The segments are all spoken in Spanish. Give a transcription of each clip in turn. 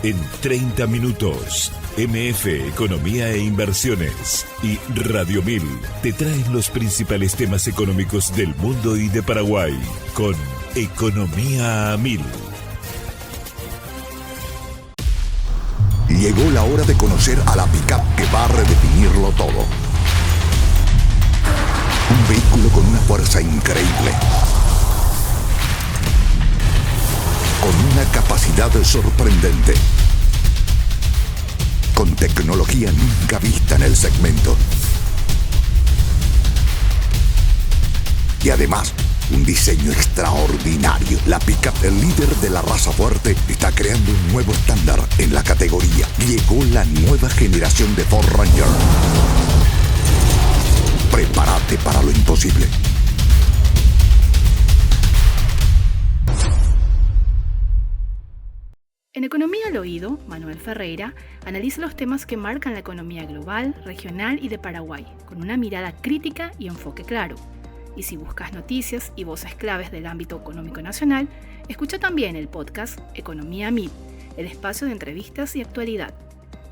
En 30 minutos, MF Economía e Inversiones y Radio 1000 te traen los principales temas económicos del mundo y de Paraguay con Economía a 1000. Llegó la hora de conocer a la pick-up que va a redefinirlo todo. Un vehículo con una fuerza increíble, con una capacidad sorprendente, con tecnología nunca vista en el segmento. Y además, un diseño extraordinario. La pick-up, el líder de la raza fuerte, está creando un nuevo estándar en la categoría. Llegó la nueva generación de Ford Ranger. Prepárate para lo imposible. En Economía al Oído, Manuel Ferreira analiza los temas que marcan la economía global, regional y de Paraguay, con una mirada crítica y enfoque claro. Y si buscas noticias y voces claves del ámbito económico nacional, escucha también el podcast Economía a 1000, el espacio de entrevistas y actualidad.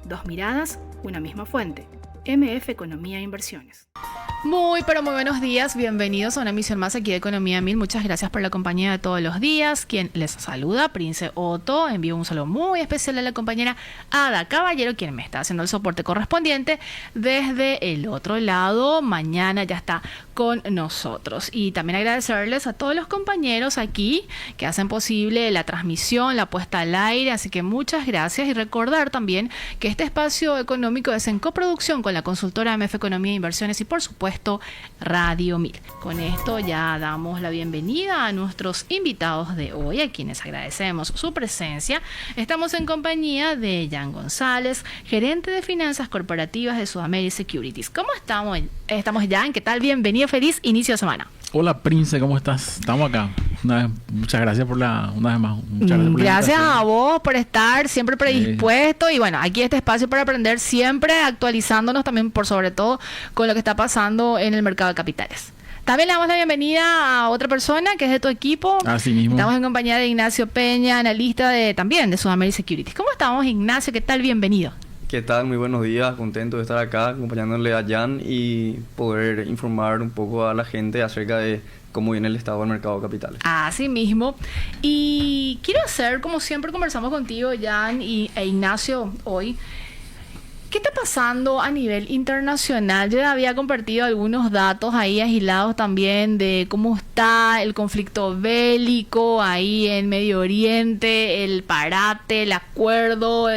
Dos miradas, una misma fuente. MF Economía e Inversiones. Muy buenos días, bienvenidos a una emisión más aquí de Economía a 1000. Muchas gracias por la compañía de todos los días. Quien les saluda, Prince Otto. Envío un saludo muy especial a la compañera Ada Caballero, quien me está haciendo el soporte correspondiente desde el otro lado. Mañana ya está con nosotros. Y también agradecerles a todos los compañeros aquí que hacen posible la transmisión, la puesta al aire. Así que muchas gracias. Y recordar también que este espacio económico es en coproducción con la consultora MF Economía e Inversiones y por supuesto Radio 1000. Con esto ya damos la bienvenida a nuestros invitados de hoy, a quienes agradecemos su presencia. Estamos en compañía de Jan González, gerente de finanzas corporativas de Sudamérica Securities. ¿Cómo estamos? Jan, ¿qué tal? Bienvenido, feliz inicio de semana. Hola, Prince, ¿cómo estás? Estamos acá. Muchas gracias una vez más. Gracias a vos por estar siempre predispuesto y bueno, aquí este espacio para aprender, siempre actualizándonos también por sobre todo con lo que está pasando en el mercado de capitales. También le damos la bienvenida a otra persona que es de tu equipo. Así mismo. Estamos en compañía de Ignacio Peña, analista también de Sudamérica Securities. ¿Cómo estamos, Ignacio? ¿Qué tal? Bienvenido. ¿Qué tal? Muy buenos días, contento de estar acá acompañándole a Jan y poder informar un poco a la gente acerca de cómo viene el estado del mercado de capitales. Así mismo. Y quiero hacer, como siempre conversamos contigo, Jan e Ignacio, hoy, ¿qué está pasando a nivel internacional? Yo había compartido algunos datos ahí agilados también de cómo está el conflicto bélico ahí en Medio Oriente, el parate, el acuerdo,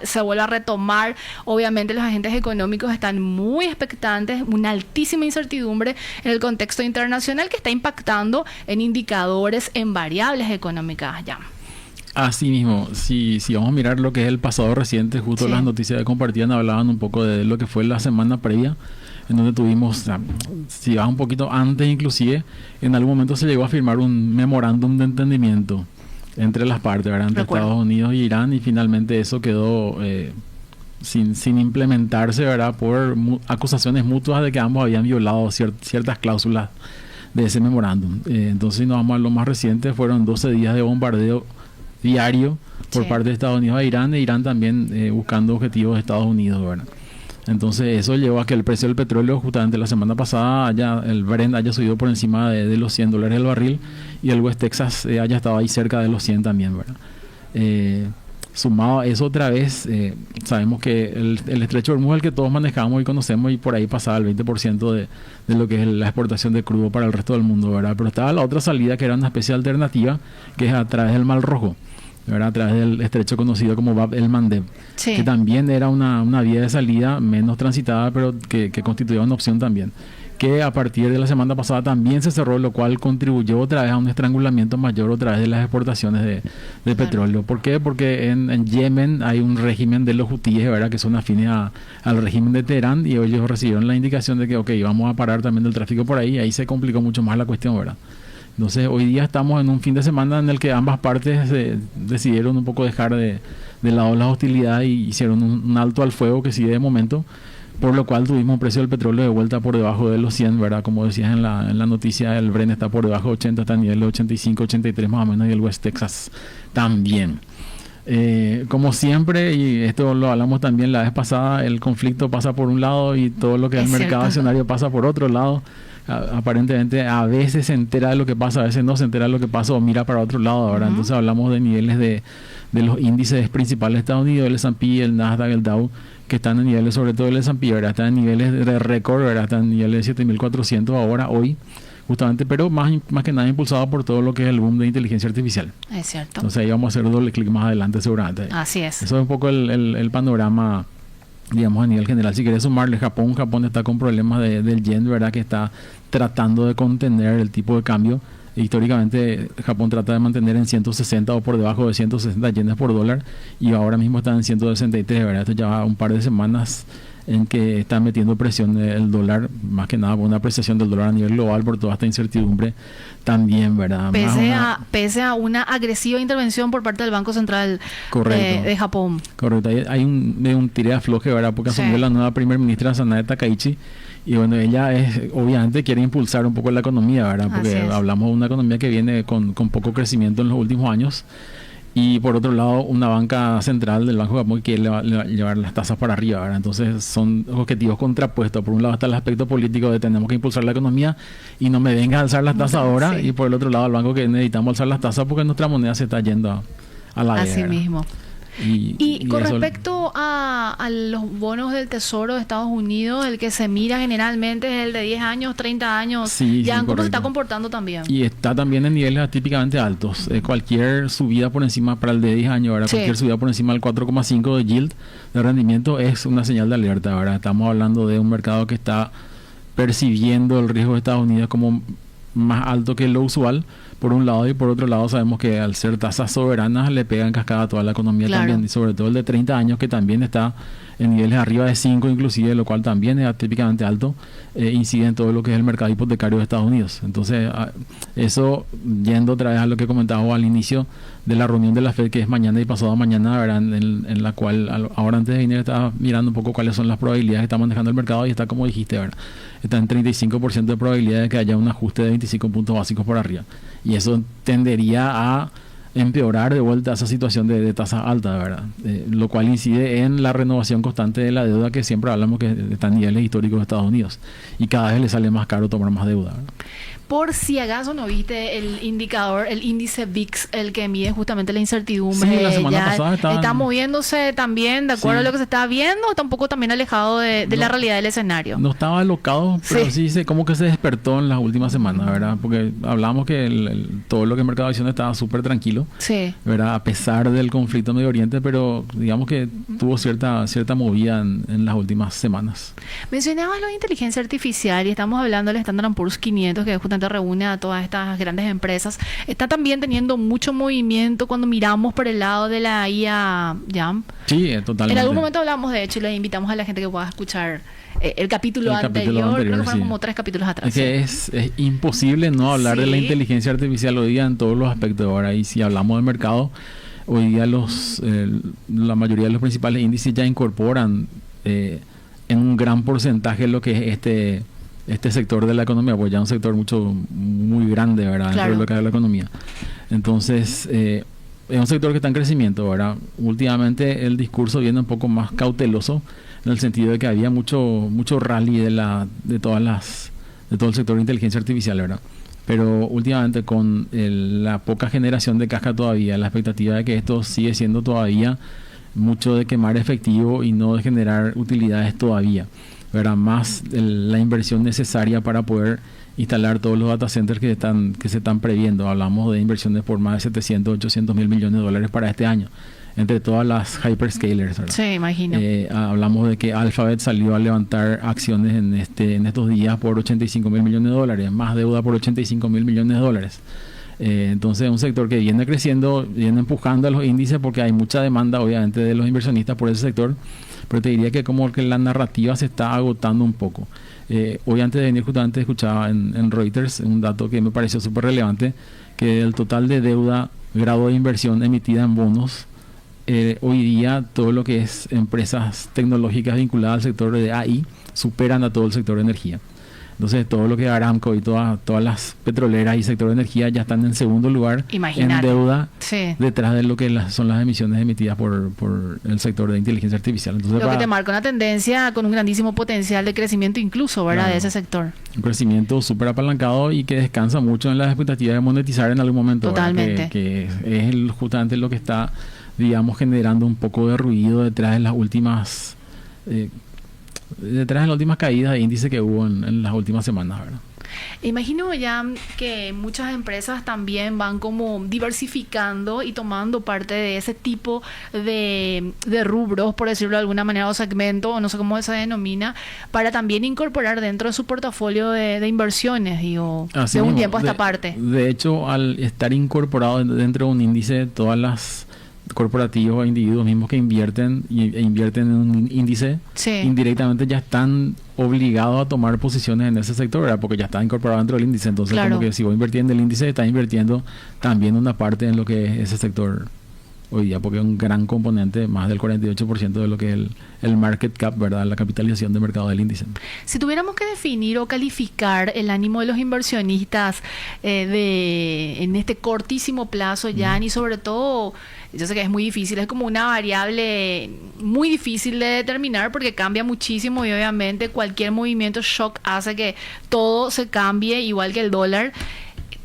se vuelve a retomar. Obviamente los agentes económicos están muy expectantes, una altísima incertidumbre en el contexto internacional que está impactando en indicadores, en variables económicas ya. Así mismo, si vamos a mirar lo que es el pasado reciente, justo las noticias que compartían hablaban un poco de lo que fue la semana previa, en donde tuvimos, si vas un poquito antes inclusive, en algún momento se llegó a firmar un memorándum de entendimiento entre las partes, ¿verdad? Entre Estados Unidos y Irán, y finalmente eso quedó sin implementarse, ¿verdad? Por acusaciones mutuas de que ambos habían violado ciertas cláusulas de ese memorándum. Entonces, si nos vamos a lo más reciente, fueron 12 días de bombardeo diario por parte de Estados Unidos a Irán, e Irán también buscando objetivos de Estados Unidos, ¿verdad? Entonces eso llevó a que el precio del petróleo justamente la semana pasada el Brent haya subido por encima de los $100 el barril, y el West Texas haya estado ahí cerca de los 100 también, ¿verdad? Sumado a eso otra vez, sabemos que el estrecho de Hormuz es el que todos manejamos y conocemos, y por ahí pasaba el 20% de lo que es la exportación de crudo para el resto del mundo, ¿verdad? Pero estaba la otra salida, que era una especie de alternativa, que es a través del Mar Rojo, ¿verdad? A través del estrecho conocido como Bab el Mandeb, que también era una vía de salida menos transitada, pero que constituía una opción también, que a partir de la semana pasada también se cerró, lo cual contribuyó otra vez a un estrangulamiento mayor otra vez de las exportaciones de petróleo. ¿Por qué? Porque en Yemen hay un régimen de los hutíes, ¿verdad?, que son afines al régimen de Teherán, y ellos recibieron la indicación de que vamos a parar también del tráfico por ahí, y ahí se complicó mucho más la cuestión, ¿verdad? Entonces hoy día estamos en un fin de semana en el que ambas partes decidieron un poco dejar de lado las hostilidades y hicieron un alto al fuego que sigue de momento, por lo cual tuvimos un precio del petróleo de vuelta por debajo de los 100, ¿verdad? Como decías en la noticia, el Brent está por debajo de 80, está a nivel de 85, 83 más o menos, y el West Texas también. Como siempre, y esto lo hablamos también la vez pasada, el conflicto pasa por un lado y todo lo que es el mercado accionario pasa por otro lado. Aparentemente a veces se entera de lo que pasa, a veces no se entera de lo que pasa o mira para otro lado, ¿verdad? Entonces hablamos de niveles de los índices principales de Estados Unidos, el S&P, el Nasdaq, el Dow, que están en niveles, sobre todo el S&P, ¿verdad? Están en niveles de récord, ¿verdad? Están en niveles de 7.400 ahora, hoy, justamente, pero más que nada impulsado por todo lo que es el boom de inteligencia artificial. Es cierto. Entonces ahí vamos a hacer doble clic más adelante seguramente. Así es. Eso es un poco el panorama, digamos, a nivel general. Si querés sumarle Japón está con problemas del yen, ¿verdad? Que está tratando de contener el tipo de cambio. Históricamente Japón trata de mantener en 160 o por debajo de 160 yenes por dólar y ahora mismo está en 163, ¿verdad? Esto ya va un par de semanas en que está metiendo presión el dólar, más que nada por una apreciación del dólar a nivel global por toda esta incertidumbre también, ¿verdad? Pese a una agresiva intervención por parte del Banco Central de Japón. Correcto, hay un tire afloje, ¿verdad? Porque asumió la nueva primer ministra Sanae Takaichi y bueno, ella obviamente quiere impulsar un poco la economía, ¿verdad? Porque hablamos de una economía que viene con poco crecimiento en los últimos años. Y por otro lado, una banca central del Banco de Japón que quiere llevar las tasas para arriba, ¿verdad? Entonces son objetivos contrapuestos. Por un lado está el aspecto político de tenemos que impulsar la economía y no me venga a alzar las tasas ahora. Y por el otro lado el banco que necesitamos alzar las tasas porque nuestra moneda se está yendo a la así mismo. Y con eso, respecto a los bonos del Tesoro de Estados Unidos, el que se mira generalmente es el de 10 años, 30 años, ¿cómo se está comportando también? Y está también en niveles atípicamente altos. Cualquier subida por encima, para el de 10 años, ¿verdad? Cualquier subida por encima del 4,5 de yield, de rendimiento, es una señal de alerta, ¿verdad? Estamos hablando de un mercado que está percibiendo el riesgo de Estados Unidos como más alto que lo usual, por un lado, y por otro lado sabemos que al ser tasas soberanas le pega en cascada a toda la economía también, y sobre todo el de 30 años que también está en niveles arriba de 5 inclusive, lo cual también es típicamente alto, incide en todo lo que es el mercado hipotecario de Estados Unidos. Entonces eso, yendo otra vez a lo que comentábamos al inicio de la reunión de la FED, que es mañana y pasado mañana, ¿verdad? En la cual ahora antes de venir estaba mirando un poco cuáles son las probabilidades que está manejando el mercado y está como dijiste, ¿verdad? Está en 35% de probabilidad de que haya un ajuste de 25 puntos básicos por arriba. Y eso tendería a empeorar de vuelta esa situación de tasa alta, ¿verdad? Lo cual incide en la renovación constante de la deuda, que siempre hablamos que está en niveles históricos de Estados Unidos. Y cada vez le sale más caro tomar más deuda, ¿verdad? Por si acaso no viste el indicador, el índice VIX, el que mide justamente la incertidumbre. Sí, la semana pasada está moviéndose también de acuerdo a lo que se está viendo, o tampoco también alejado de la realidad del escenario. No estaba alocado, pero sí como que se despertó en las últimas semanas, ¿verdad? Porque hablábamos que todo lo que el mercado de acciones estaba súper tranquilo, ¿verdad? A pesar del conflicto en Medio Oriente, pero digamos que tuvo cierta movida en las últimas semanas. Mencionabas lo de inteligencia artificial y estamos hablando del Standard & Poor's 500, que justamente reúne a todas estas grandes empresas. Está también teniendo mucho movimiento cuando miramos por el lado de la IA Jump. Sí, totalmente. En algún momento hablamos de hecho y le invitamos a la gente que pueda escuchar el capítulo anterior, creo que fueron como 3 capítulos atrás. Es que es imposible no hablar de la inteligencia artificial hoy día en todos los aspectos. Ahora, y si hablamos del mercado, hoy día la mayoría de los principales índices ya incorporan en un gran porcentaje lo que es este sector de la economía, pues ya un sector muy grande, ¿verdad? Dentro de lo que es la economía. Entonces, es un sector que está en crecimiento, ¿verdad? Últimamente el discurso viene un poco más cauteloso, en el sentido de que había mucho rally de todo el sector de inteligencia artificial, ¿verdad? Pero últimamente con la poca generación de caja todavía, la expectativa de que esto sigue siendo todavía mucho de quemar efectivo y no de generar utilidades todavía, ¿verdad? Más la inversión necesaria para poder instalar todos los data centers que se están previendo. Hablamos de inversiones por más de 700, 800 mil millones de dólares para este año, entre todas las hyperscalers, ¿verdad? Sí, imagino. Hablamos de que Alphabet salió a levantar acciones en estos días por 85 mil millones de dólares, más deuda por 85 mil millones de dólares. Entonces es un sector que viene creciendo, viene empujando a los índices porque hay mucha demanda obviamente de los inversionistas por ese sector, pero te diría que como que la narrativa se está agotando un poco. Hoy antes de venir justamente escuchaba en Reuters un dato que me pareció súper relevante, que el total de deuda, grado de inversión emitida en bonos, hoy día todo lo que es empresas tecnológicas vinculadas al sector de AI superan a todo el sector de energía. Entonces todo lo que es Aramco y todas las petroleras y sector de energía ya están en segundo lugar en deuda detrás de lo que son las emisiones emitidas por el sector de inteligencia artificial. Entonces, lo que te marca una tendencia con un grandísimo potencial de crecimiento incluso, ¿verdad? Claro, de ese sector. Un crecimiento súper apalancado y que descansa mucho en las expectativas de monetizar en algún momento. Totalmente. Que es justamente lo que está, digamos, generando un poco de ruido detrás de las últimas caídas de índice que hubo en las últimas semanas, ¿verdad? Imagino ya que muchas empresas también van como diversificando y tomando parte de ese tipo de rubros, por decirlo de alguna manera, o segmento, o no sé cómo se denomina, para también incorporar dentro de su portafolio de inversiones, digo, así de un mismo, tiempo a esta parte. De hecho, al estar incorporado dentro de un índice, todas las corporativos o individuos mismos que invierten en un índice, indirectamente ya están obligados a tomar posiciones en ese sector, ¿verdad? Porque ya está incorporado dentro del índice. Entonces, claro, como que si vos invertís en el índice, estás invirtiendo también una parte en lo que es ese sector hoy día, porque es un gran componente, más del 48% de lo que es el market cap, ¿verdad? La capitalización de mercado del índice. Si tuviéramos que definir o calificar el ánimo de los inversionistas en este cortísimo plazo, Jan, y sobre todo, yo sé que es muy difícil, es como una variable muy difícil de determinar porque cambia muchísimo y obviamente cualquier movimiento shock hace que todo se cambie, igual que el dólar.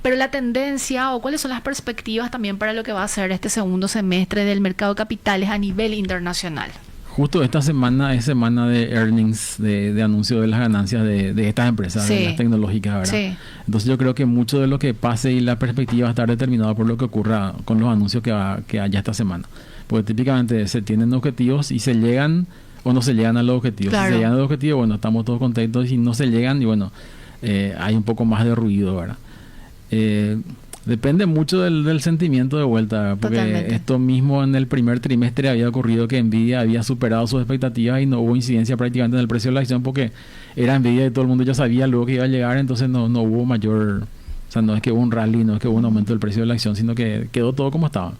Pero la tendencia o cuáles son las perspectivas también para lo que va a ser este segundo semestre del mercado de capitales a nivel internacional. Justo esta semana es semana de earnings, de anuncio de las ganancias de estas empresas, de las tecnológicas, ¿verdad? Sí. Entonces yo creo que mucho de lo que pase y la perspectiva va a estar determinado por lo que ocurra con los anuncios que haya esta semana. Porque típicamente se tienen objetivos y se llegan o no se llegan a los objetivos. Claro. Si se llegan a los objetivos, bueno, estamos todos contentos, y si no se llegan, y bueno, hay un poco más de ruido, ¿verdad? Depende mucho del sentimiento de vuelta, porque totalmente. Esto mismo en el primer trimestre había ocurrido que Nvidia había superado sus expectativas y no hubo incidencia prácticamente en el precio de la acción porque era Nvidia y todo el mundo ya sabía luego que iba a llegar, entonces no hubo mayor, o sea, no es que hubo un rally, no es que hubo un aumento del precio de la acción, sino que quedó todo como estaba.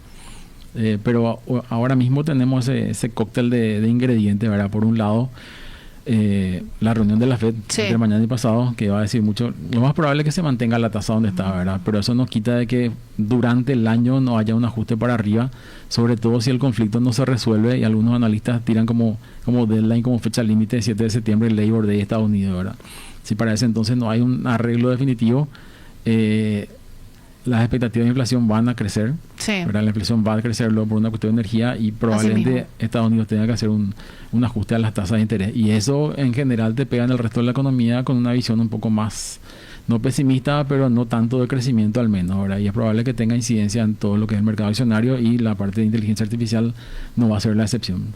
Pero ahora mismo tenemos ese cóctel de ingredientes, ¿verdad? Por un lado, la reunión de la FED de mañana y pasado, que va a decir mucho, lo más probable es que se mantenga la tasa donde está, ¿verdad? Pero eso no quita de que durante el año no haya un ajuste para arriba, sobre todo si el conflicto no se resuelve, y algunos analistas tiran como deadline, como fecha límite, 7 de septiembre, el Labor Day de Estados Unidos, ¿verdad? Si para ese entonces no hay un arreglo definitivo, las expectativas de inflación van a crecer, ¿verdad? La inflación va a crecer luego por una cuestión de energía y probablemente Estados Unidos tenga que hacer un ajuste a las tasas de interés, y eso en general te pega en el resto de la economía con una visión un poco más, no pesimista, pero no tanto de crecimiento al menos, ¿verdad? Y es probable que tenga incidencia en todo lo que es el mercado accionario, y la parte de inteligencia artificial no va a ser la excepción.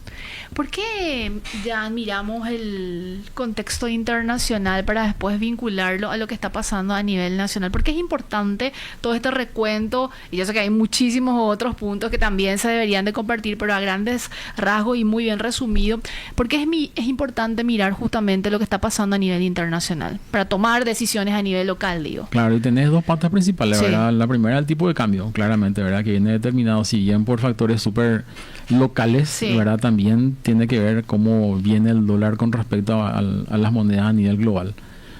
¿Por qué ya miramos el contexto internacional para después vincularlo a lo que está pasando a nivel nacional? ¿Por qué es importante todo este recuento? Y yo sé que hay muchísimos otros puntos que también se deberían de compartir, pero a grandes rasgos y muy bien resumido, ¿por qué es importante mirar justamente lo que está pasando a nivel internacional para tomar decisiones a nivel local, digo? Claro, y tenés dos patas principales, ¿verdad? La primera, el tipo de cambio, claramente, ¿verdad? Que viene determinado, si bien por factores súper locales, ¿verdad? También tiene que ver cómo viene el dólar con respecto a las monedas a nivel global,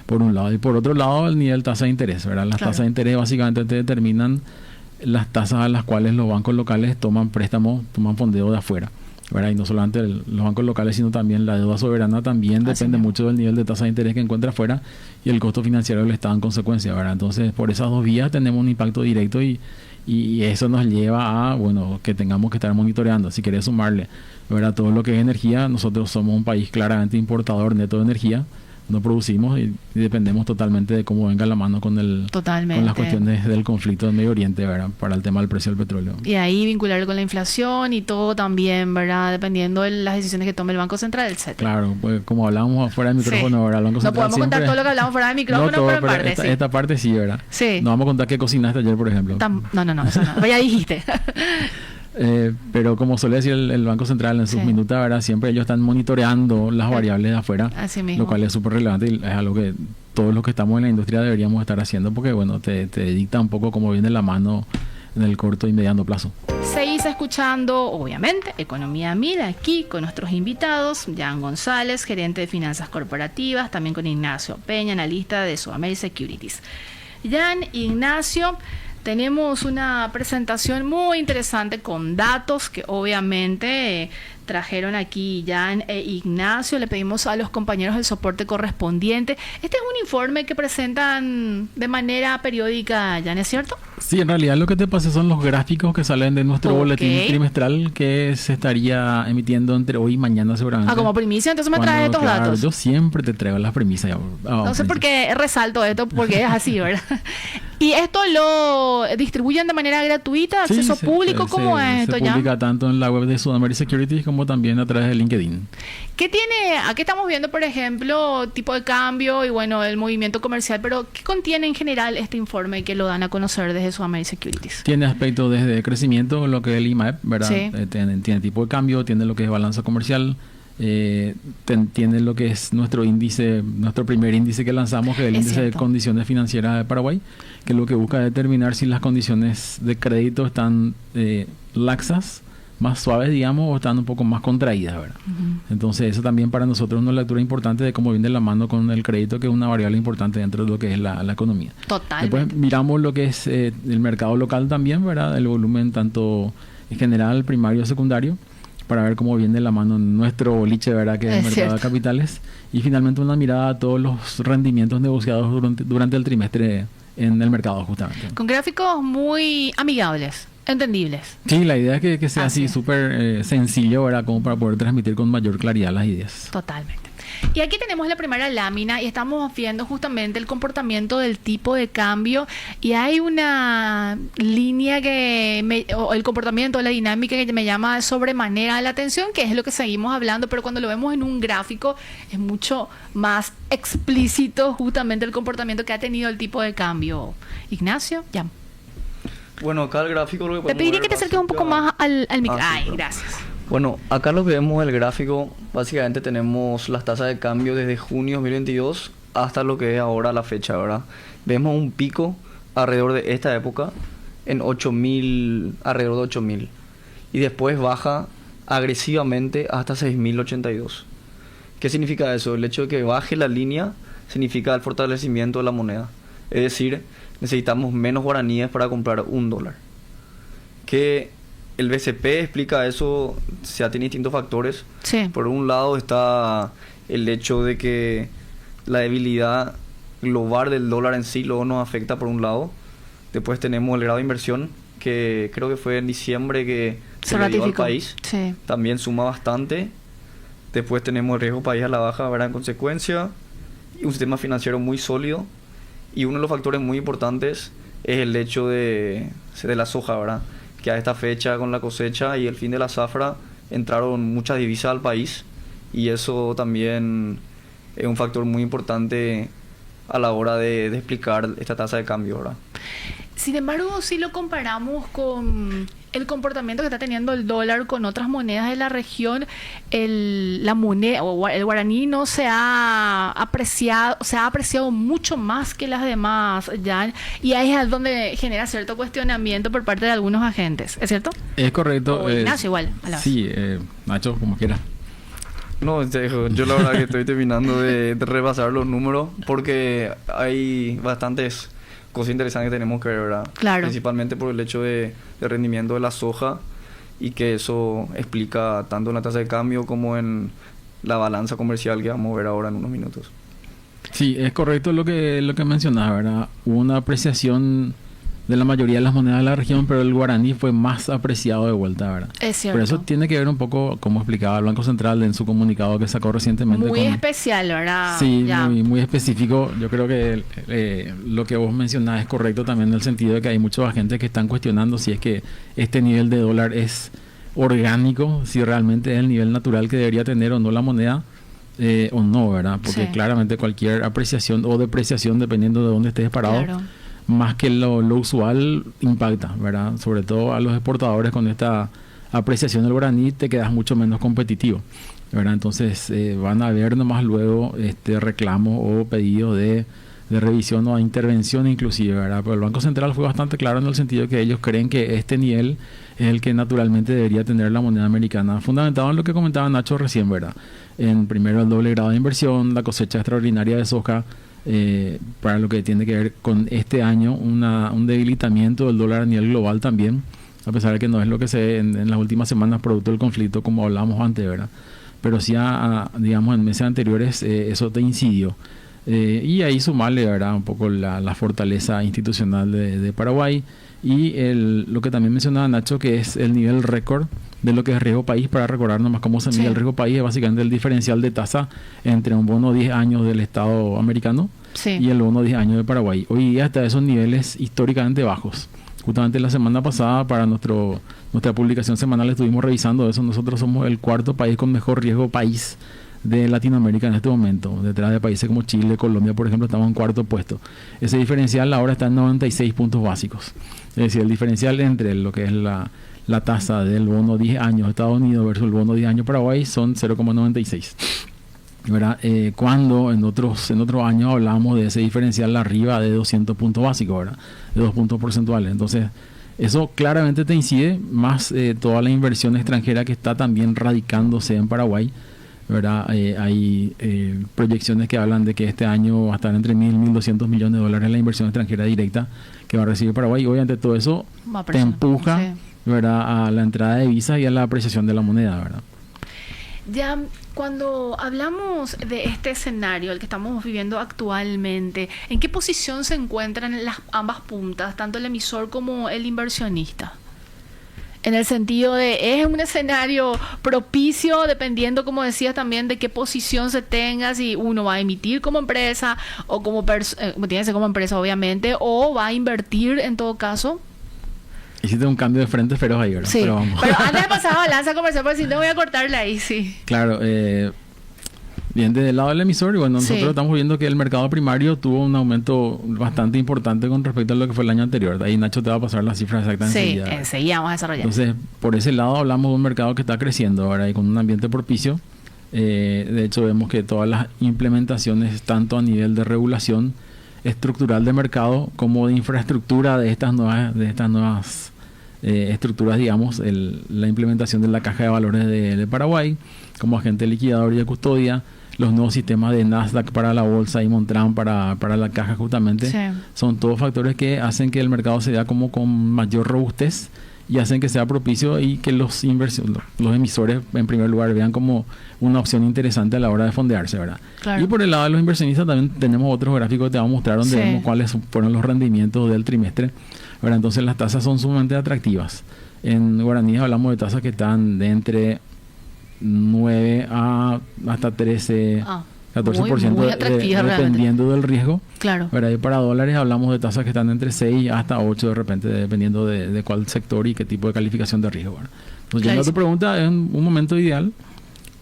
por un lado. Y por otro lado, el nivel tasa de interés, ¿verdad? Las tasas de interés básicamente te determinan las tasas a las cuales los bancos locales toman préstamos, toman fondeo de afuera, ¿verdad? Y no solamente los bancos locales, sino también la deuda soberana también depende mucho del nivel de tasa de interés que encuentra afuera y el costo financiero del Estado en consecuencia, ¿verdad? Entonces, por esas dos vías tenemos un impacto directo, y eso nos lleva a, bueno, que tengamos que estar monitoreando. Si querés sumarle, ¿verdad?, todo lo que es energía, nosotros somos un país claramente importador neto de energía. No producimos y dependemos totalmente de cómo venga la mano con las cuestiones del conflicto en Medio Oriente, ¿verdad?, para el tema del precio del petróleo. Y ahí vincular con la inflación y todo también, ¿verdad?, dependiendo de las decisiones que tome el Banco Central, etcétera. Claro, pues como hablábamos fuera del micrófono, ¿verdad? El Banco Central no podemos contar todo lo que hablamos fuera del micrófono, no todo, pero en parte esta parte sí, ¿verdad? Sí. No vamos a contar qué cocinaste ayer, por ejemplo. No, eso no. Ya dijiste. Pero como suele decir el Banco Central en sus minutas, ¿verdad?, siempre ellos están monitoreando las variables de afuera, lo cual es súper relevante y es algo que todos los que estamos en la industria deberíamos estar haciendo, porque bueno, te dicta un poco cómo viene la mano en el corto y mediano plazo. Seguís escuchando, obviamente, Economía 1000 aquí con nuestros invitados, Jan González, gerente de finanzas corporativas, también con Ignacio Peña, analista de Sudamérica Securities. Jan, Ignacio, tenemos una presentación muy interesante con datos que obviamente trajeron aquí Jan e Ignacio. Le pedimos a los compañeros el soporte correspondiente. Este es un informe que presentan de manera periódica, Jan, ¿es cierto? Sí, en realidad lo que te pasé son los gráficos que salen de nuestro boletín trimestral que se estaría emitiendo entre hoy y mañana seguramente. Como primicia, entonces me traes estos datos. Yo siempre te traigo las premisas. No sé por qué resalto esto, porque es así, ¿verdad? ¿Y esto lo distribuyen de manera gratuita, acceso público? ¿Cómo es esto, Jan? Se publica tanto en la web de Sudamérica Securities como también a través de LinkedIn. ¿Qué tiene? Aquí estamos viendo, por ejemplo, tipo de cambio y bueno, el movimiento comercial, pero ¿qué contiene en general este informe que lo dan a conocer desde Sudamérica Securities? Tiene aspectos desde crecimiento, lo que es el IMAEP, ¿verdad? Sí. Tiene tipo de cambio, tiene lo que es balanza comercial, tiene lo que es nuestro índice, nuestro primer índice que lanzamos, que es el índice de condiciones financieras de Paraguay, que lo que busca es determinar si las condiciones de crédito están laxas, más suaves, digamos, o están un poco más contraídas, ¿verdad? Entonces, eso también para nosotros es una lectura importante de cómo viene de la mano con el crédito, que es una variable importante dentro de lo que es la economía. Totalmente. Después miramos lo que es el mercado local también, ¿verdad? El volumen tanto en general, primario, secundario, para ver cómo viene de la mano nuestro boliche, ¿verdad? Que es el mercado de capitales. Y finalmente una mirada a todos los rendimientos negociados durante el trimestre en el mercado, justamente. Con gráficos muy amigables. Entendibles. Sí, la idea es que sea así súper sencillo, ¿verdad? Como para poder transmitir con mayor claridad las ideas. Totalmente. Y aquí tenemos la primera lámina y estamos viendo justamente el comportamiento del tipo de cambio y hay una línea o el comportamiento, la dinámica que me llama sobremanera la atención, que es lo que seguimos hablando, pero cuando lo vemos en un gráfico es mucho más explícito justamente el comportamiento que ha tenido el tipo de cambio. Ignacio, ya. Bueno, acá el gráfico lo que te pediría que te acerques un poco más al micro. Ay, sí, gracias. Bueno, acá lo que vemos el gráfico, básicamente tenemos las tasas de cambio desde junio 2022 hasta lo que es ahora la fecha, ¿verdad? Vemos un pico alrededor de esta época en 8.000, alrededor de 8.000. Y después baja agresivamente hasta 6.082. ¿Qué significa eso? El hecho de que baje la línea significa el fortalecimiento de la moneda. Es decir, necesitamos menos guaraníes para comprar $1. Que el BCP explica eso, tiene distintos factores. Sí. Por un lado está el hecho de que la debilidad global del dólar en sí luego nos afecta por un lado. Después tenemos el grado de inversión, que creo que fue en diciembre que se le dio al país. Sí. También suma bastante. Después tenemos el riesgo país a la baja, ¿verdad? En consecuencia, y un sistema financiero muy sólido. Y uno de los factores muy importantes es el hecho de la soja, ¿verdad? Que a esta fecha, con la cosecha y el fin de la zafra, entraron muchas divisas al país. Y eso también es un factor muy importante a la hora de explicar esta tasa de cambio, ¿verdad? Sin embargo, si lo comparamos con el comportamiento que está teniendo el dólar con otras monedas de la región, la moneda o el guaraní no se ha apreciado mucho más que las demás, Jan, y ahí es donde genera cierto cuestionamiento por parte de algunos agentes, ¿es cierto? Es correcto. O Ignacio igual. Sí, Nacho, como quieras. No, yo la verdad que estoy terminando de repasar los números porque hay bastantes cosas interesantes que tenemos que ver, ¿verdad? Claro. Principalmente por el hecho de rendimiento de la soja y que eso explica tanto en la tasa de cambio como en la balanza comercial que vamos a ver ahora en unos minutos. Sí, es correcto lo que mencionaba, ¿verdad? Hubo una apreciación de la mayoría de las monedas de la región, pero el guaraní fue más apreciado de vuelta, ¿verdad? Es cierto. Pero eso tiene que ver un poco, como explicaba el Banco Central en su comunicado que sacó recientemente. Muy especial, ¿verdad? Sí, muy específico. Yo creo que lo que vos mencionás es correcto también en el sentido de que hay muchos agentes que están cuestionando si es que este nivel de dólar es orgánico, si realmente es el nivel natural que debería tener o no la moneda. O no, ¿verdad? Porque claramente cualquier apreciación o depreciación, dependiendo de dónde estés parado, más que lo usual, impacta, ¿verdad? Sobre todo a los exportadores con esta apreciación del guaraní te quedas mucho menos competitivo, ¿verdad? Entonces van a haber nomás luego reclamos o pedidos de revisión o a intervención inclusive, ¿verdad? Pero el Banco Central fue bastante claro en el sentido que ellos creen que este nivel es el que naturalmente debería tener la moneda americana, fundamentado en lo que comentaba Nacho recién, ¿verdad? En primero el doble grado de inversión, la cosecha extraordinaria de soja, para lo que tiene que ver con este año, un debilitamiento del dólar a nivel global también, a pesar de que no es lo que se ve en las últimas semanas producto del conflicto como hablábamos antes, ¿verdad? Pero sí, digamos, en meses anteriores eso te incidió. Y ahí sumarle, ¿verdad?, un poco la fortaleza institucional de Paraguay y lo que también mencionaba Nacho, que es el nivel récord de lo que es riesgo país. Para recordar nomás cómo se mide el riesgo país, es básicamente el diferencial de tasa entre un bono 10 años del Estado americano y el bono 10 años de Paraguay. Hoy día está esos niveles históricamente bajos. Justamente la semana pasada, para nuestra publicación semanal, estuvimos revisando eso. Nosotros somos el cuarto país con mejor riesgo país de Latinoamérica en este momento. Detrás de países como Chile, Colombia, por ejemplo, estamos en cuarto puesto. Ese diferencial ahora está en 96 puntos básicos. Es decir, el diferencial entre lo que es la tasa del bono 10 años Estados Unidos versus el bono 10 años Paraguay son 0,96. ¿Verdad? Cuando en otros años hablamos de ese diferencial arriba de 200 puntos básicos, ¿verdad? De 2 puntos porcentuales. Entonces, eso claramente te incide, más toda la inversión extranjera que está también radicándose en Paraguay, ¿verdad? Hay proyecciones que hablan de que este año va a estar entre 1.000 y 1.200 millones de dólares la inversión extranjera directa que va a recibir Paraguay. Y obviamente todo eso te empuja, ¿verdad?, a la entrada de divisas y a la apreciación de la moneda, ¿verdad? Ya, cuando hablamos de este escenario, el que estamos viviendo actualmente, ¿en qué posición se encuentran ambas puntas, tanto el emisor como el inversionista? En el sentido de, ¿es un escenario propicio, dependiendo, como decías también, de qué posición se tenga, si uno va a emitir como empresa o tiene que ser como empresa, obviamente, o va a invertir en todo caso? Hiciste un cambio de frente feroz ahí, ¿verdad? Sí, pero antes de pasar a balanza comercial, porque si no voy a cortarle ahí, sí. Claro, bien, desde el lado del emisor, y bueno, nosotros estamos viendo que el mercado primario tuvo un aumento bastante importante con respecto a lo que fue el año anterior. Ahí Nacho te va a pasar las cifras exactas enseguida. Sí, enseguida vamos a desarrollar. Entonces, por ese lado hablamos de un mercado que está creciendo ahora y con un ambiente propicio. De hecho, vemos que todas las implementaciones, tanto a nivel de regulación estructural de mercado como de infraestructura de estas nuevas estructuras, digamos, la implementación de la caja de valores de Paraguay como agente liquidador y de custodia, los nuevos sistemas de Nasdaq para la bolsa y Montran para la caja, justamente, son todos factores que hacen que el mercado se vea como con mayor robustez y hacen que sea propicio y que los emisores en primer lugar vean como una opción interesante a la hora de fondearse, ¿verdad? Claro. Y por el lado de los inversionistas también tenemos otros gráficos que te vamos a mostrar donde vemos cuáles fueron los rendimientos del trimestre, ¿verdad? Entonces las tasas son sumamente atractivas. En guaraníes hablamos de tasas que están de entre 9 hasta 13, 14%, muy dependiendo del riesgo. Claro. ¿Verdad? Y para dólares hablamos de tasas que están entre 6 hasta 8 de repente, dependiendo de cuál sector y qué tipo de calificación de riesgo, ¿verdad? Entonces, ya tu pregunta, es un momento ideal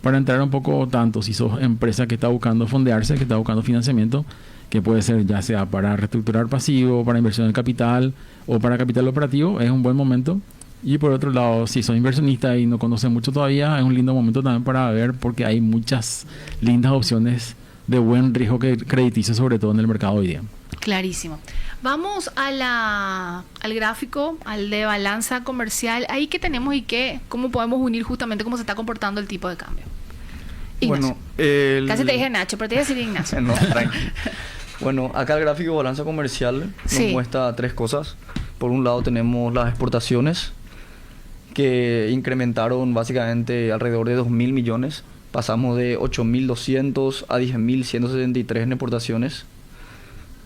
para entrar un poco, tanto si sos empresa que está buscando fondearse, que está buscando financiamiento, que puede ser ya sea para reestructurar pasivo, para inversión de capital o para capital operativo, es un buen momento. Y por otro lado, si sos inversionista y no conoces mucho todavía, es un lindo momento también para ver, porque hay muchas lindas opciones de buen riesgo crediticio, sobre todo en el mercado hoy día. Clarísimo. Vamos al gráfico, al de balanza comercial. Ahí que tenemos y cómo podemos unir justamente cómo se está comportando el tipo de cambio. Ignacio. Bueno, casi te dije Nacho, pero te iba a decir Ignacio. No, tranquilo. Bueno, acá el gráfico de balanza comercial nos muestra tres cosas. Por un lado tenemos las exportaciones, que incrementaron básicamente alrededor de 2.000 millones. Pasamos de 8.200 a 10.173 en exportaciones.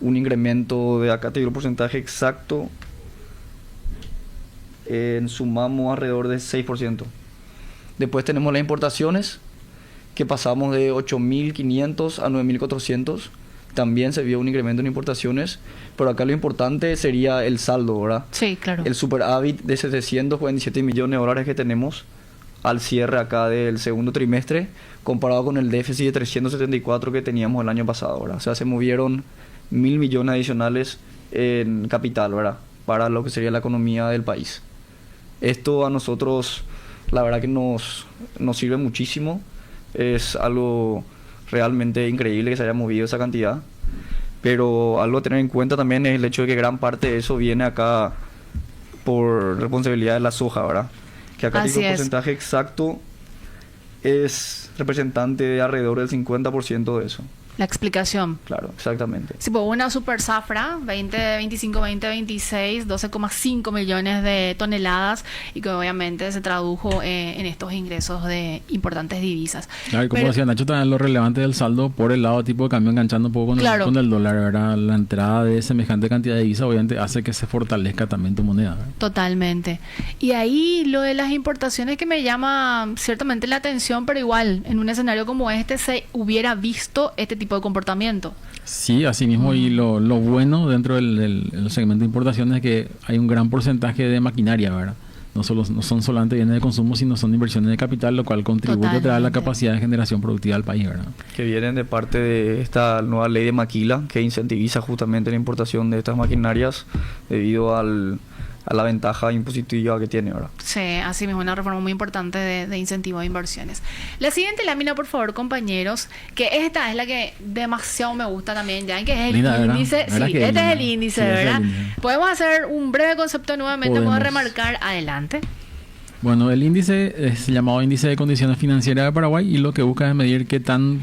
Un incremento de, acá te digo el porcentaje exacto, sumamos alrededor de 6%. Después tenemos las importaciones, que pasamos de 8.500 a 9.400. También se vio un incremento en importaciones, pero acá lo importante sería el saldo, ¿verdad? Sí, claro. El superávit de 747 millones de dólares que tenemos al cierre acá del segundo trimestre, comparado con el déficit de 374 que teníamos el año pasado, ¿verdad? O sea, se movieron 1.000 millones adicionales en capital, ¿verdad? Para lo que sería la economía del país. Esto a nosotros, la verdad que nos sirve muchísimo. Es algo realmente increíble que se haya movido esa cantidad. Pero algo a tener en cuenta también es el hecho de que gran parte de eso viene acá por responsabilidad de la soja, ¿verdad? Que acá Así el es. porcentaje exacto es representante de alrededor del 50% de eso. La explicación. Claro, exactamente. Sí, pues una super zafra, 2025, 2026, 12,5 millones de toneladas y que obviamente se tradujo en estos ingresos de importantes divisas. Claro, y como Pero- decía Nacho, también lo relevante del saldo por el lado tipo de cambio, enganchando un poco con, Claro. con el dólar, ¿verdad? La entrada de semejante cantidad de divisa obviamente hace que se fortalezca también tu moneda, ¿verdad? Totalmente. Y ahí lo de las importaciones que me llama ciertamente la atención, pero igual, en un escenario como este se hubiera visto este tipo de comportamiento. Sí, así mismo, y lo bueno dentro del segmento de importaciones es que hay un gran porcentaje de maquinaria, ¿verdad? No son solamente bienes de consumo, sino son inversiones de capital, lo cual contribuye a traer la Totalmente. capacidad de generación productiva al país, ¿verdad? Que vienen de parte de esta nueva ley de maquila que incentiviza justamente la importación de estas maquinarias debido a la ventaja impositiva que tiene, ¿verdad? Sí, así mismo, una reforma muy importante de incentivo de inversiones. La siguiente lámina, por favor, compañeros, que esta es la que demasiado me gusta también, ya que es el Linda, ¿verdad? índice. ¿Verdad Sí, que este es el linda? índice, Sí, ese es el ¿verdad? índice. Podemos hacer un breve concepto nuevamente, vamos a Podemos. remarcar adelante. Bueno, el índice es llamado Índice de Condiciones Financieras de Paraguay y lo que busca es medir qué tan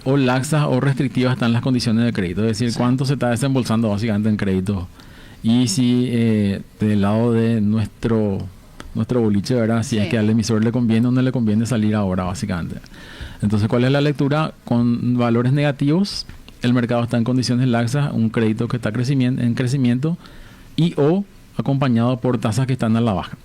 o laxas o restrictivas están las condiciones de crédito, es decir, cuánto se está desembolsando básicamente en crédito. Y si del lado de nuestro boliche, ¿verdad? Si Sí. es que al emisor le conviene o no le conviene salir ahora, básicamente. Entonces, ¿cuál es la lectura? Con valores negativos, el mercado está en condiciones laxas, un crédito que está en crecimiento y o acompañado por tasas que están a la baja,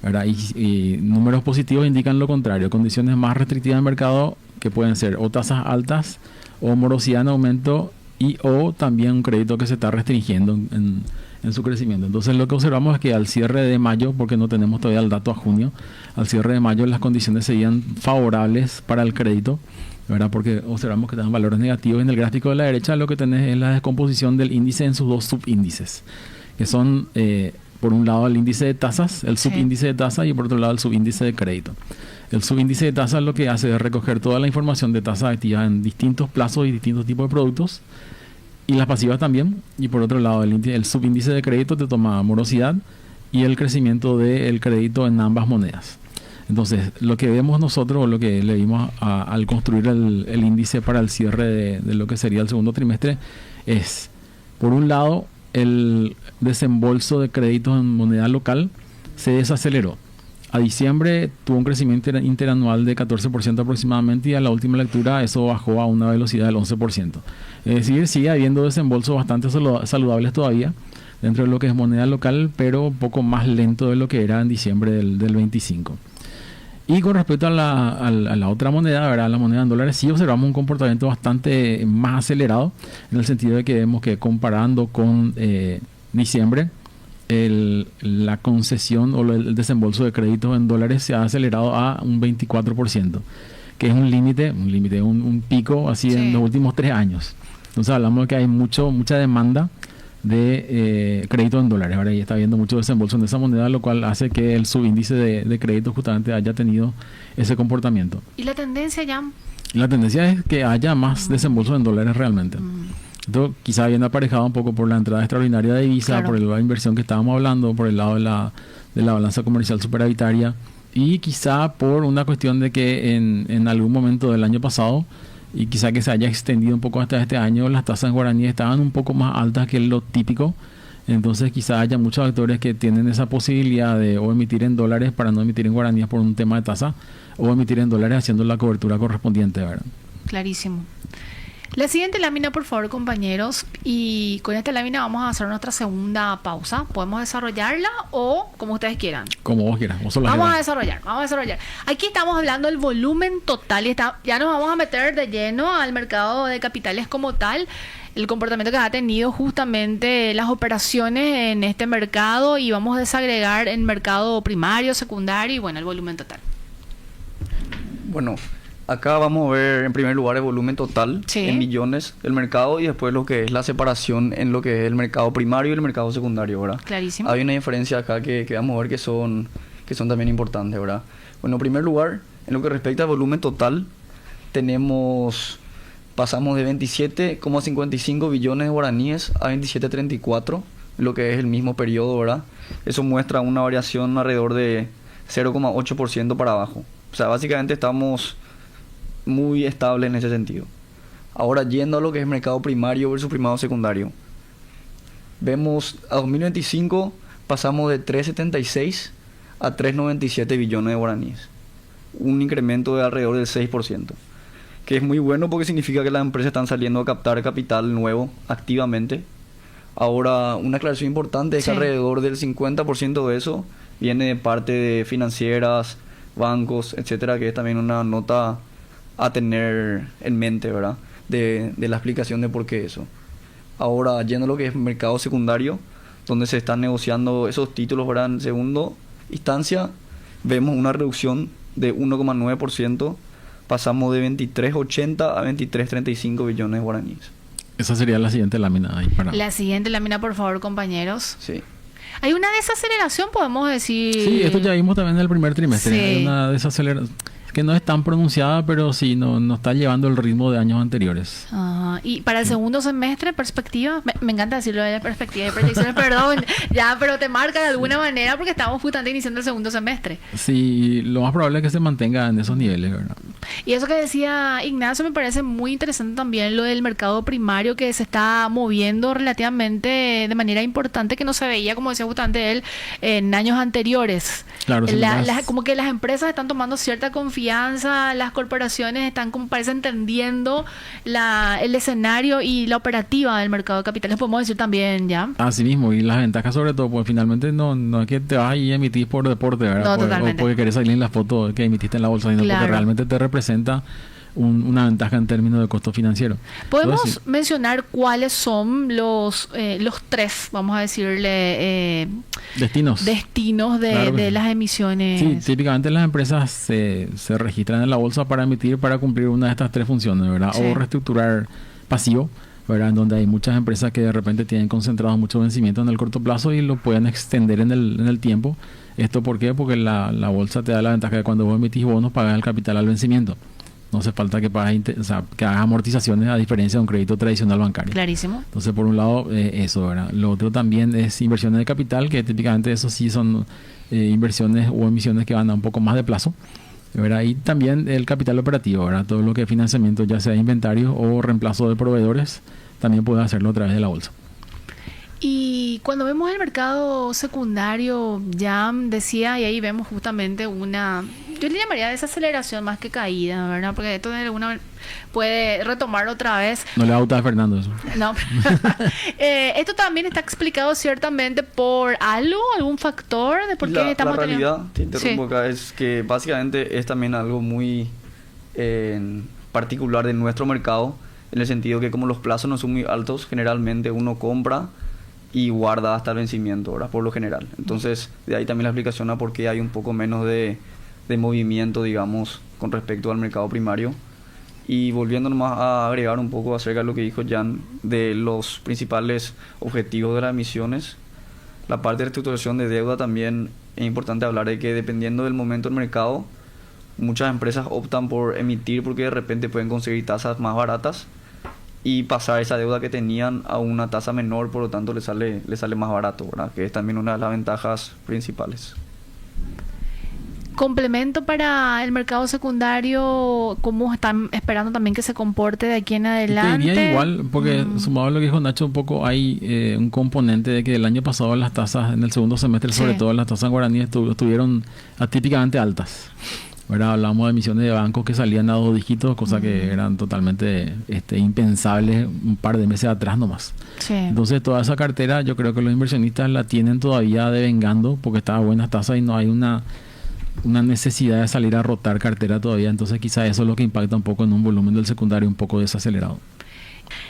¿verdad? Y números positivos indican lo contrario, condiciones más restrictivas del mercado que pueden ser o tasas altas o morosidad en aumento y o también un crédito que se está restringiendo en su crecimiento. Entonces lo que observamos es que al cierre de mayo, porque no tenemos todavía el dato a junio, al cierre de mayo las condiciones serían favorables para el crédito, ¿verdad? Porque observamos que dan valores negativos. En el gráfico de la derecha lo que tenés es la descomposición del índice en sus dos subíndices, que son por un lado el índice de tasas, el subíndice de tasas, y por otro lado el subíndice de crédito. El subíndice de tasas lo que hace es recoger toda la información de tasas activas en distintos plazos y distintos tipos de productos, y las pasivas también. Y por otro lado el subíndice de crédito te toma morosidad y el crecimiento del crédito en ambas monedas. Entonces lo que vemos nosotros, o lo que le vimos al construir el índice para el cierre de lo que sería el segundo trimestre, es por un lado el desembolso de créditos en moneda local se desaceleró. A diciembre tuvo un crecimiento interanual de 14% aproximadamente, y a la última lectura eso bajó a una velocidad del 11%. Es decir, sigue habiendo desembolsos bastante saludables todavía dentro de lo que es moneda local, pero un poco más lento de lo que era en diciembre del 25. Y con respecto a la otra moneda, ¿verdad? La moneda en dólares, sí observamos un comportamiento bastante más acelerado, en el sentido de que vemos que comparando con diciembre, la concesión o el desembolso de créditos en dólares se ha acelerado a un 24%, que es un pico así Sí. en los últimos 3 años. Entonces hablamos de que hay mucha demanda de crédito en dólares, ¿verdad? Y está habiendo mucho desembolso en esa moneda, lo cual hace que el subíndice de crédito justamente haya tenido ese comportamiento. ¿Y la tendencia, Jan? La tendencia es que haya más desembolso en dólares realmente. Esto quizá viene aparejado un poco por la entrada extraordinaria de divisa, Claro. por el lado de inversión que estábamos hablando, por el lado de la balanza comercial superavitaria, y quizá por una cuestión de que en algún momento del año pasado, y quizá que se haya extendido un poco hasta este año, las tasas en guaraní estaban un poco más altas que lo típico. Entonces quizá haya muchos actores que tienen esa posibilidad de o emitir en dólares para no emitir en guaraníes por un tema de tasa, o emitir en dólares haciendo la cobertura correspondiente, ¿verdad? Clarísimo. La siguiente lámina, por favor, compañeros. Y con esta lámina vamos a hacer nuestra segunda pausa. ¿Podemos desarrollarla o como ustedes quieran? Como vos quieras. Vos sos la Vamos a jefa. desarrollar. Aquí estamos hablando del volumen total y ya nos vamos a meter de lleno al mercado de capitales como tal, el comportamiento que ha tenido justamente las operaciones en este mercado, y vamos a desagregar en mercado primario, secundario y bueno, el volumen total. Bueno, acá vamos a ver en primer lugar el volumen total Sí. en millones del mercado, y después lo que es la separación en lo que es el mercado primario y el mercado secundario, ¿verdad? Clarísimo. Hay una diferencia acá que vamos a ver que son también importantes, ¿verdad? Bueno, en primer lugar, en lo que respecta al volumen total, tenemos pasamos de 27,55 billones de guaraníes a 27,34, lo que es el mismo periodo, ¿verdad? Eso muestra una variación alrededor de 0,8% para abajo. O sea, básicamente estamos muy estables en ese sentido. Ahora, yendo a lo que es mercado primario versus primado secundario. Vemos a 2025 pasamos de 3,76 a 3,97 billones de guaraníes. Un incremento de alrededor del 6%. Que es muy bueno porque significa que las empresas están saliendo a captar capital nuevo activamente. Ahora, una aclaración importante es que alrededor del 50% de eso viene de parte de financieras, bancos, etcétera, que es también una nota a tener en mente, ¿verdad? De la explicación de por qué eso. Ahora, yendo a lo que es mercado secundario, donde se están negociando esos títulos, ¿verdad? En segunda instancia, vemos una reducción de 1,9%, pasamos de 23,80 a 23,35 billones de guaraníes. Esa sería la siguiente lámina ahí para... La siguiente lámina, por favor, compañeros. Sí. Hay una desaceleración, podemos decir. Sí, esto ya vimos también en el primer trimestre. Sí. Hay una desaceleración que no es tan pronunciada, pero sí no está llevando el ritmo de años anteriores. Y para el segundo semestre, perspectiva, me encanta decirlo de la perspectiva de proyecciones, perdón, ya, pero te marca de alguna manera porque estamos justamente iniciando el segundo semestre. Sí, lo más probable es que se mantenga en esos niveles, ¿verdad? Y eso que decía Ignacio me parece muy interesante también, lo del mercado primario que se está moviendo relativamente de manera importante, que no se veía, como decía justamente él, en años anteriores. Claro, como que las empresas están tomando cierta confianza, las corporaciones están, como parece, entendiendo el escenario y la operativa del mercado de capitales, podemos decir también, ¿ya? Así mismo, y las ventajas sobre todo, pues finalmente no es que te vas y emitís por deporte, ¿verdad? No, totalmente. O porque querés salir en la foto que emitiste en la bolsa, sino Claro. porque realmente te representa una ventaja en términos de costo financiero. ¿Podemos Entonces, mencionar cuáles son los tres, vamos a decirle, destinos. destinos Claro. de las emisiones? Sí, típicamente las empresas se registran en la bolsa para emitir, para cumplir una de estas tres funciones, ¿verdad? Sí. O reestructurar pasivo, ¿verdad? En donde hay muchas empresas que de repente tienen concentrados muchos vencimientos en el corto plazo y lo pueden extender en el tiempo. ¿Esto por qué? Porque la bolsa te da la ventaja de cuando vos emitís bonos, pagas el capital al vencimiento. No hace falta que que hagas amortizaciones, a diferencia de un crédito tradicional bancario. Clarísimo. Entonces, por un lado, eso, ¿verdad? Lo otro también es inversiones de capital, que típicamente eso sí son inversiones o emisiones que van a un poco más de plazo, ¿verdad? Y también el capital operativo, ¿verdad? Todo lo que es financiamiento, ya sea inventario o reemplazo de proveedores, también puede hacerlo a través de la bolsa. Y cuando vemos el mercado secundario, ya decía, y ahí vemos justamente yo le llamaría desaceleración más que caída, ¿verdad? Porque esto de alguna puede retomar otra vez. No le va a gustar a Fernando eso. No. Esto también está explicado ciertamente por algún factor de por qué estamos La realidad, te interrumpo Sí. acá, es que básicamente es también algo muy particular de nuestro mercado, en el sentido que como los plazos no son muy altos, generalmente uno compra y guarda hasta el vencimiento, ¿verdad? Por lo general. Entonces, de ahí también la explicación a por qué hay un poco menos de movimiento, digamos, con respecto al mercado primario. Y volviendo nomás a agregar un poco acerca de lo que dijo Jan, de los principales objetivos de las emisiones, la parte de reestructuración de deuda también es importante hablar de que dependiendo del momento del mercado, muchas empresas optan por emitir porque de repente pueden conseguir tasas más baratas y pasar esa deuda que tenían a una tasa menor, por lo tanto le sale más barato, ¿verdad? Que es también una de las ventajas principales. Complemento para el mercado secundario, ¿cómo están esperando también que se comporte de aquí en adelante? Te diría igual, porque sumado a lo que dijo Nacho, un poco hay un componente de que el año pasado las tasas, en el segundo semestre, sobre todo las tasas guaraníes, estuvieron atípicamente altas. ¿Verdad? Hablamos de emisiones de bancos que salían a 2 dígitos, cosas que eran totalmente impensables un par de meses atrás nomás. Sí. Entonces toda esa cartera yo creo que los inversionistas la tienen todavía devengando porque está a buenas tasas y no hay una necesidad de salir a rotar cartera todavía. Entonces quizá eso es lo que impacta un poco en un volumen del secundario un poco desacelerado.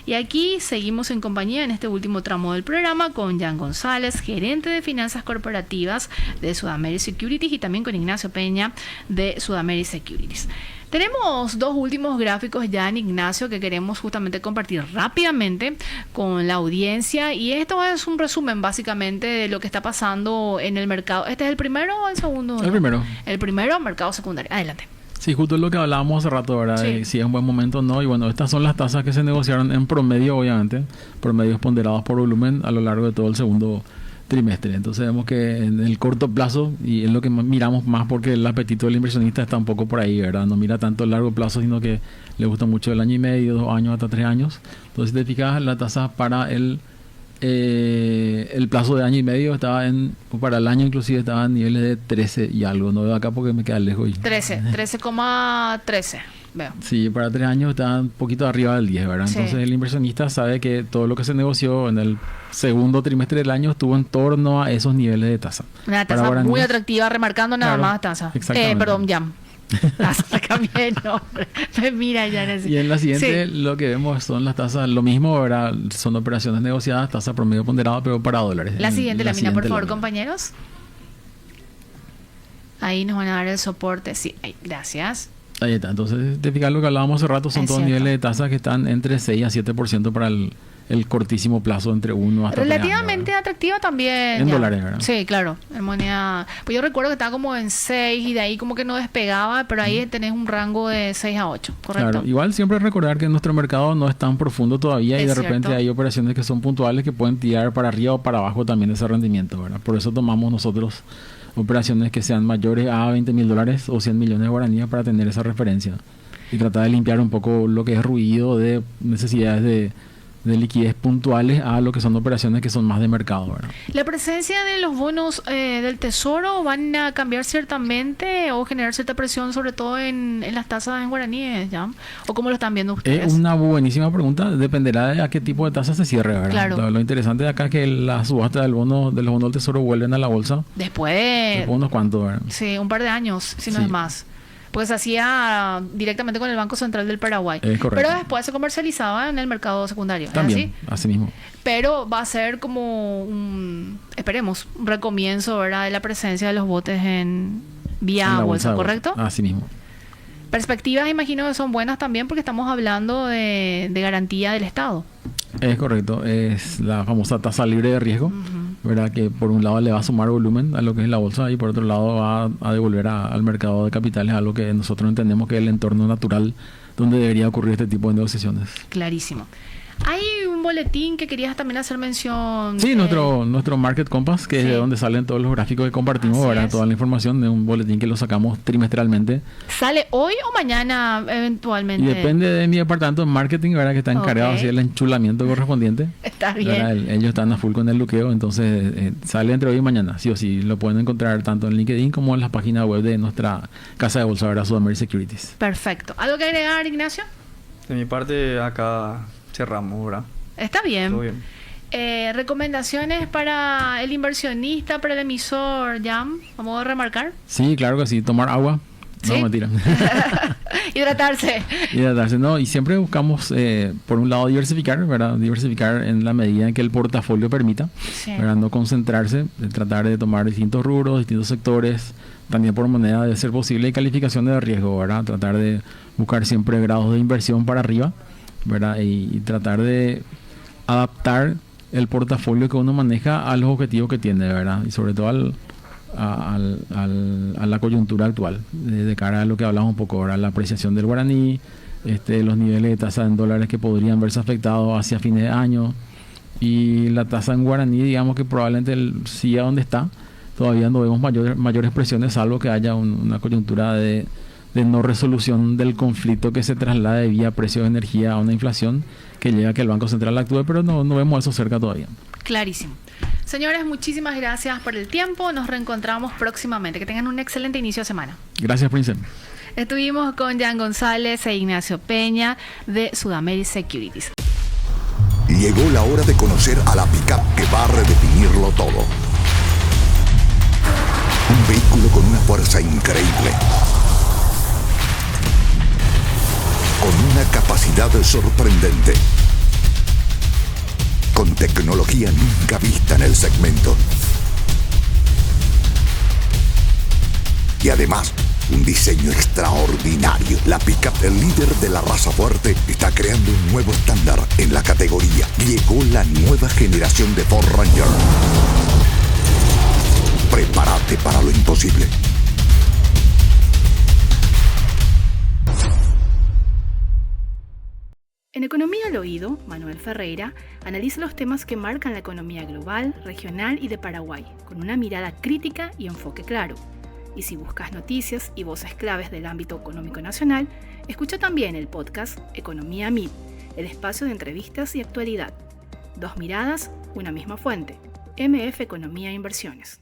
Y aquí seguimos en compañía en este último tramo del programa con Jan González, gerente de finanzas corporativas de Sudameric Securities, y también con Ignacio Peña de Sudameric Securities. Tenemos 2 últimos gráficos ya en Ignacio que queremos justamente compartir rápidamente con la audiencia, y esto es un resumen básicamente de lo que está pasando en el mercado. ¿Este es el primero o el segundo? El primero. El primero, mercado secundario. Adelante. Sí, justo lo que hablábamos hace rato, ¿verdad? Sí. Si es un buen momento o no. Y bueno, estas son las tasas que se negociaron en promedio, obviamente, promedios ponderados por volumen a lo largo de todo el segundo trimestre. Entonces vemos que en el corto plazo, y es lo que miramos más porque el apetito del inversionista está un poco por ahí, ¿verdad? No mira tanto el largo plazo, sino que le gusta mucho el año y medio, 2 años, hasta 3 años. Entonces, si te fijas, la tasa para el plazo de año y medio para el año inclusive estaba en niveles de 13 y algo. No veo acá porque me queda lejos. 13,13. Veo. Sí, para 3 años está un poquito arriba del 10, ¿verdad? Sí. Entonces el inversionista sabe que todo lo que se negoció en el segundo trimestre del año estuvo en torno a esos niveles de tasa. Una tasa Para muy guaraníes, atractiva, remarcando nada Claro, más tasa. exactamente. Perdón, Jam. Hasta cambié el nombre. Mira, ya no sé. Y en la siguiente Sí. lo que vemos son las tasas, lo mismo, ¿verdad? Son operaciones negociadas, tasa promedio ponderada, pero para dólares. La siguiente lámina, por siguiente favor, lámina. compañeros. Ahí nos van a dar el soporte. Sí, ahí, gracias. Ahí está. Entonces, te fijas lo que hablábamos hace rato, son Es todos cierto. niveles de tasa que están entre 6 a 7% para el cortísimo plazo, entre 1 hasta 3 años, Relativamente ¿verdad? atractiva también. En ya. dólares, ¿verdad? Sí, claro, en moneda. Pues yo recuerdo que estaba como en 6 y de ahí como que no despegaba, pero ahí tenés un rango de 6 a 8, ¿correcto? Claro, igual siempre recordar que nuestro mercado no es tan profundo todavía y Es de repente cierto. hay operaciones que son puntuales que pueden tirar para arriba o para abajo también ese rendimiento, ¿verdad? Por eso tomamos nosotros operaciones que sean mayores a $20,000 o 100 millones de guaraníes para tener esa referencia y tratar de limpiar un poco lo que es ruido de necesidades de liquidez puntuales a lo que son operaciones que son más de mercado, ¿verdad? ¿La presencia de los bonos del Tesoro van a cambiar ciertamente o generar cierta presión, sobre todo en las tasas en guaraníes, ¿ya? ¿O cómo lo están viendo ustedes? Es una buenísima pregunta, dependerá de a qué tipo de tasa se cierre, ¿verdad? Claro. Lo interesante de acá es que la subasta de los bonos del Tesoro vuelven a la bolsa Después de, después de unos cuantos, ¿verdad? sí, un par de años, si no Sí. es más. Pues se hacía directamente con el Banco Central del Paraguay. Es correcto. Pero después se comercializaba en el mercado secundario. ¿es También, así? así mismo. Pero va a ser como esperemos, un recomienzo, ¿verdad?, de la presencia de los botes en vía En la bolsa, de ¿correcto? Así mismo. Perspectivas, imagino que son buenas también porque estamos hablando de garantía del Estado. Es correcto, es la famosa tasa libre de riesgo, ¿verdad? Que por un lado le va a sumar volumen a lo que es la bolsa y por otro lado va a devolver al mercado de capitales algo que nosotros entendemos que es el entorno natural donde debería ocurrir este tipo de negociaciones. Clarísimo. Hay un boletín que querías también hacer mención. Sí, nuestro Market Compass, que es Sí. de donde salen todos los gráficos que compartimos, Así ¿verdad? es. Toda la información de un boletín que lo sacamos trimestralmente. ¿Sale hoy o mañana eventualmente? Y depende de mi departamento de marketing, ¿verdad? Que está encargado Ok. de hacer el enchulamiento correspondiente. Está ¿Verdad? bien. Ellos están a full con el luqueo, entonces sale entre hoy y mañana, sí o sí. Lo pueden encontrar tanto en LinkedIn como en las páginas web de nuestra casa de bolsa, ¿verdad? Sudamerican Securities. Perfecto. ¿Algo que agregar, Ignacio? De mi parte, acá cerramos, ¿verdad? Está bien. Todo bien. Recomendaciones para el inversionista, para el emisor, Jam. Vamos a remarcar. Sí, claro que sí. Tomar agua. ¿Sí? No, mentira. Hidratarse. Hidratarse, no. Y siempre buscamos, por un lado, diversificar, ¿verdad? Diversificar en la medida en que el portafolio permita, Sí. ¿verdad? No concentrarse, tratar de tomar distintos rubros, distintos sectores, también por moneda de ser posible y calificaciones de riesgo, ¿verdad? Tratar de buscar siempre grados de inversión para arriba, ¿verdad? Y tratar de adaptar el portafolio que uno maneja a los objetivos que tiene, ¿verdad? Y sobre todo a la coyuntura actual, de cara a lo que hablamos un poco ahora, la apreciación del guaraní, los niveles de tasa en dólares que podrían verse afectados hacia fines de año, y la tasa en guaraní, digamos que probablemente siga donde está. Todavía no vemos mayores presiones, salvo que haya una coyuntura de no resolución del conflicto que se traslade vía precio de energía a una inflación que lleva a que el Banco Central actúe, pero no vemos eso cerca todavía. Clarísimo. Señores, muchísimas gracias por el tiempo. Nos reencontramos próximamente. Que tengan un excelente inicio de semana. Gracias, Prince. Estuvimos con Jan González e Ignacio Peña de Sudamerican Securities. Llegó la hora de conocer a la pickup que va a redefinirlo todo. Un vehículo con una fuerza increíble, con una capacidad sorprendente, con tecnología nunca vista en el segmento. Y además, un diseño extraordinario. La pickup, el líder de la raza fuerte, está creando un nuevo estándar en la categoría. Llegó la nueva generación de Ford Ranger. Prepárate para lo imposible. al oído, Manuel Ferreira analiza los temas que marcan la economía global, regional y de Paraguay, con una mirada crítica y enfoque claro. Y si buscas noticias y voces claves del ámbito económico nacional, escucha también el podcast Economía 1000, el espacio de entrevistas y actualidad. Dos miradas, una misma fuente. MF Economía e Inversiones.